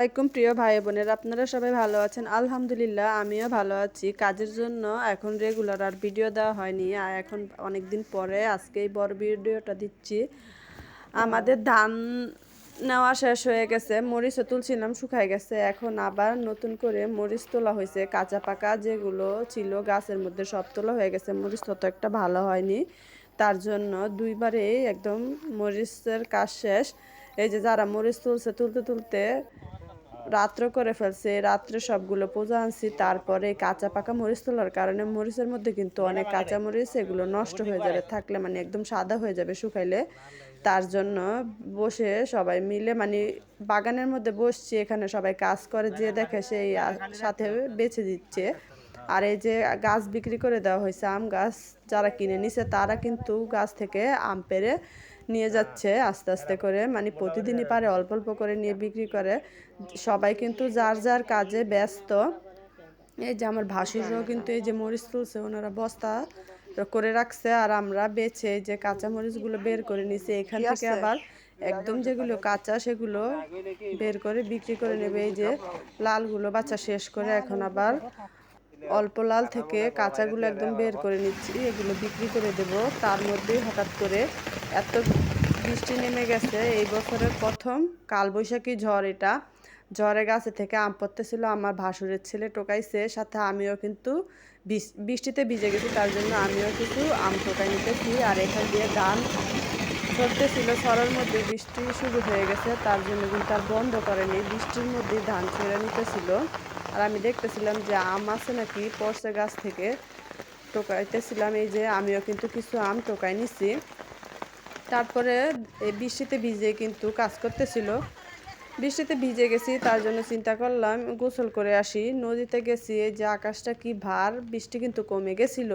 আসসালামাইকুম প্রিয় ভাই বোনেরা, আপনারা সবাই ভালো আছেন? আলহামদুলিল্লাহ, আমিও ভালো আছি। কাজের জন্য এখন রেগুলার আর ভিডিও দেওয়া হয়নি, আর এখন অনেক দিন পরে আজকে এই বড় ভিডিওটা দিচ্ছি। আমাদের ধান নেওয়া শেষ হয়ে গেছে, মরিচও তুলছিলাম, শুকায় গেছে। এখন আবার নতুন করে মরিচ তোলা হয়েছে। কাঁচা পাকা যেগুলো ছিল গাছের মধ্যে সব তোলা হয়ে গেছে। মরিচ তত একটা ভালো হয়নি, তার জন্য দুইবারে একদম মরিচের কাজ শেষ। এই যে যারা মরিচ তুলছে, তুলতে তুলতে রাত্র করে ফেলছে। রাত্রে সবগুলো পূজা আনছি, তারপরে কাঁচা পাকা মরিচ তোলার কারণে মরিচের মধ্যে কিন্তু অনেক কাঁচা মরিচ, এগুলো নষ্ট হয়ে যাবে, থাকলে মানে একদম সাদা হয়ে যাবে শুকাইলে। তার জন্য বসে সবাই মিলে মানে বাগানের মধ্যে বসছি, এখানে সবাই কাজ করে, যে দেখে সেই সাথে বেছে দিচ্ছে। আর এই যে গাছ বিক্রি করে দেওয়া হয়েছে, আম গাছ যারা কিনে নিছে তারা কিন্তু গাছ থেকে আম পেড়ে নিয়ে যাচ্ছে আস্তে আস্তে করে, মানে প্রতিদিনই পারে অল্প অল্প করে নিয়ে বিক্রি করে। সবাই কিন্তু যার যার কাজে ব্যস্ত। এই যে আমার ভাসুররাও কিন্তু এই যে মরিচ তুলছে, ওনারা বস্তা করে রাখছে, আর আমরা বেছে এই যে কাঁচা মরিচগুলো বের করে নিছি। এখান থেকে আবার একদম যেগুলো কাঁচা সেগুলো বের করে বিক্রি করে নেবে। এই যে লালগুলো বাছা শেষ করে এখন আবার অল্প লাল থেকে কাঁচাগুলো একদম বের করে নিচ্ছি, এগুলো বিক্রি করে দেব। তার মধ্যেই হঠাৎ করে এত বৃষ্টি নেমে গেছে, এই বছরের প্রথম কালবৈশাখী ঝড় এটা। ঝড়ে গাছে থেকে আম পড়তেছিল, আমার ভাসুরের ছেলে টোকাইছে, সাথে আমিও কিন্তু বৃষ্টিতে ভিজে গেছি, তার জন্য আমিও কিছু আম টোকাই নিতেছি। আর এখান দিয়ে ধান ছড়তেছিল, ছড়ার মধ্যে বৃষ্টি শুরু হয়ে গেছে, তার জন্য কিন্তু আর বন্ধ করেনি, বৃষ্টির মধ্যে ধান ছেড়ে নিতেছিল। আর আমি দেখতেছিলাম যে আম আছে নাকি পড়ছে গাছ থেকে, টোকাইতেছিলাম। এই যে আমিও কিন্তু কিছু আম টোকাই নিছি। তারপরে এই বৃষ্টিতে ভিজে কিন্তু কাজ করতেছিল, বৃষ্টিতে ভিজে গেছি, তার জন্য চিন্তা করলাম গোসল করে আসি। নদীতে গেছি, এই যে আকাশটা কি ভার, বৃষ্টি কিন্তু কমে গেছিল,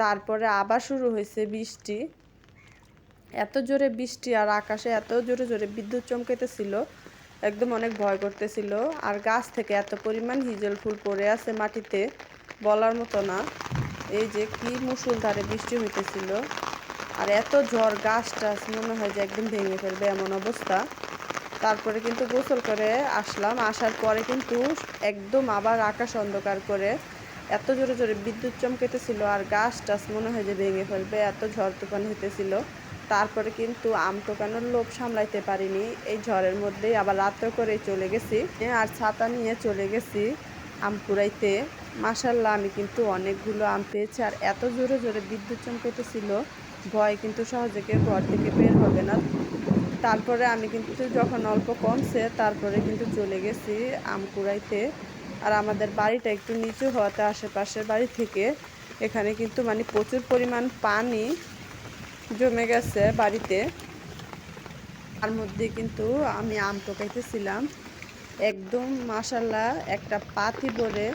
তারপরে আবার শুরু হয়েছে বৃষ্টি। এত জোরে বৃষ্টি আর আকাশে এত জোরে জোরে বিদ্যুৎ চমকাইতেছিল, একদম অনেক ভয় করতেছিল। আর গাছ থেকে এত পরিমাণ হিজল ফুল পড়ে আছে মাটিতে, বলার মতো না। এই যে কি মুষলধারে বৃষ্টি হইতেছিল, আর এত ঝড়, গাছ টাছ মনে হয় যে একদম ভেঙে ফেলবে এমন অবস্থা। তারপরে কিন্তু গোসল করে আসলাম, আসার পরে কিন্তু একদম আবার আকাশ অন্ধকার করে এত জোরে জোরে বিদ্যুৎ চমকেতেছিল, আর গাছ টাছ মনে হয় যে ভেঙে ফেলবে, এত ঝড় তুফান হইতেছিল। তারপরে কিন্তু আম টোকানোর লোভ সামলাইতে পারিনি, এই ঝড়ের মধ্যেই আবার রাত্রে করে চলে গেছি, আর ছাতা নিয়ে চলে গেছি আম কুড়াইতে। মাশাল্লাহ, আমি কিন্তু অনেকগুলো আম পেয়েছি, আর এত জোরে জোরে বিদ্যুৎ চমকেতেছিল, ভয় কিন্তু সহজে কেউ ঘর থেকে বের হবে না। তারপরে আমি কিন্তু যখন অল্প কমছে, তারপরে কিন্তু চলে গেছি আম কুড়াইতে। আর আমাদের বাড়িটা একটু নিচু হওয়াতে আশেপাশের বাড়ি থেকে এখানে কিন্তু মানে প্রচুর পরিমাণ পানি জমে গেছে বাড়িতে। তার মধ্যে কিন্তু আমি আম টোকাইতেছিলাম, একদম মাশাল্লাহ একটা পাতি ভরে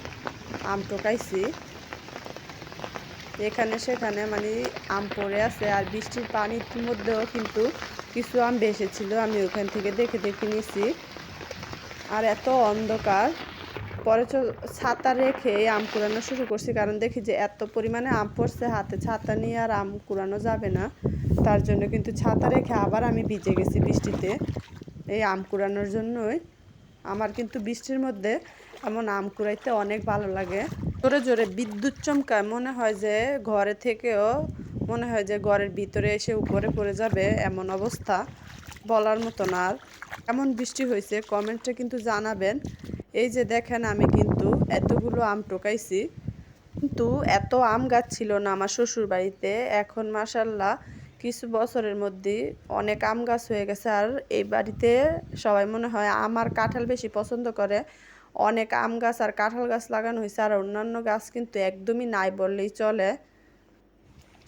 আম টোকাইছি। এখানে সেখানে মানে আম পড়ে আছে, আর বৃষ্টির পানির মধ্যেও কিন্তু কিছু আম ভেসেছিল, আমি ওখান থেকে দেখে দেখে নিছি। আর এত অন্ধকার, পরে ছাতা রেখে আম কুড়ানো শুরু করছি, কারণ দেখি যে এত পরিমাণে আম পড়ছে, হাতে ছাতা নিয়ে আর আম কুড়ানো যাবে না। তার জন্য কিন্তু ছাতা রেখে আবার আমি ভিজে গেছি বৃষ্টিতে এই আম কুড়ানোর জন্যই। আমার কিন্তু বৃষ্টির মধ্যে এমন আম কুড়াইতে অনেক ভালো লাগে। জোরে জোরে বিদ্যুৎ চমকায়, মনে হয় যে ঘরে থেকেও মনে হয় যে ঘরের ভিতরে এসে উপরে পড়ে যাবে এমন অবস্থা, বলার মতো না। আর এমন বৃষ্টি হয়েছে কমেন্টে কিন্তু জানাবেন। এই যে দেখেন, আমি কিন্তু এতগুলো আম টোকাইছি, কিন্তু এত আম গাছ ছিল না আমার শ্বশুর বাড়িতে। এখন মাশাল্লাহ কিছু বছরের মধ্যে অনেক আম গাছ হয়ে গেছে, আর এই বাড়িতে সবাই মনে হয় আম আর কাঁঠাল বেশি পছন্দ করে। অনেক আম গাছ আর কাঁঠাল গাছ লাগানো হয়েছে, আর অন্যান্য গাছ কিন্তু একদমই নাই বললেই চলে,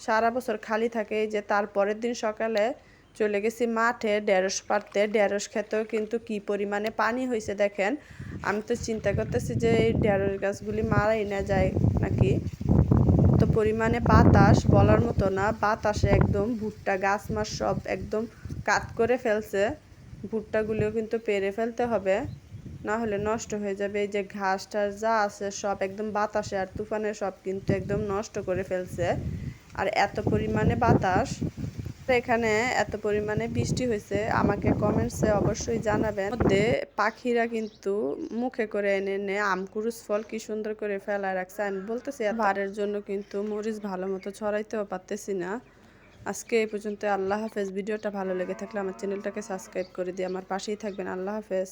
সারা বছর খালি থাকে। এই যে তারপরের দিন সকালে চলে গেছি মাঠে ঢেঁড়স পাড়তে, ঢেঁড়স খেতেও কিন্তু কি পরিমাণে পানি হয়েছে দেখেন। আমি তো চিন্তা করতেছি যে এই ঢেঁড়স গাছগুলি মারাই না যায় নাকি, তো পরিমাণে বাতাস বলার মতো না, বাতাসে একদম ভুট্টা গাছ মাছ সব একদম কাত করে ফেলছে। ভুট্টাগুলিও কিন্তু পেরে ফেলতে হবে, না হলে নষ্ট হয়ে যাবে। এই যে ঘাস টাস যা আছে সব একদম বাতাসে আর তুফানে সব কিন্তু একদম নষ্ট করে ফেলছে, আর এত পরিমাণে বাতাস এখানে এত পরিমাণে বৃষ্টি হয়েছে, আমাকে কমেন্টসে অবশ্যই জানাবেন। মধ্যে পাখিরা কিন্তু মুখে করে এনে এনে আমকুরুস ফল কি সুন্দর করে ফেলায় রাখছে। আমি বলতেছি ভারের জন্য কিন্তু মরিচ ভালো মতো ছড়াইতেও পারতেছি না। আজকে এই পর্যন্ত। আল্লাহ হাফেজ। ভিডিওটা ভালো লেগে থাকলে আমার চ্যানেলটাকে সাবস্ক্রাইব করে দিয়ে আমার পাশেই থাকবেন। আল্লাহ হাফেজ।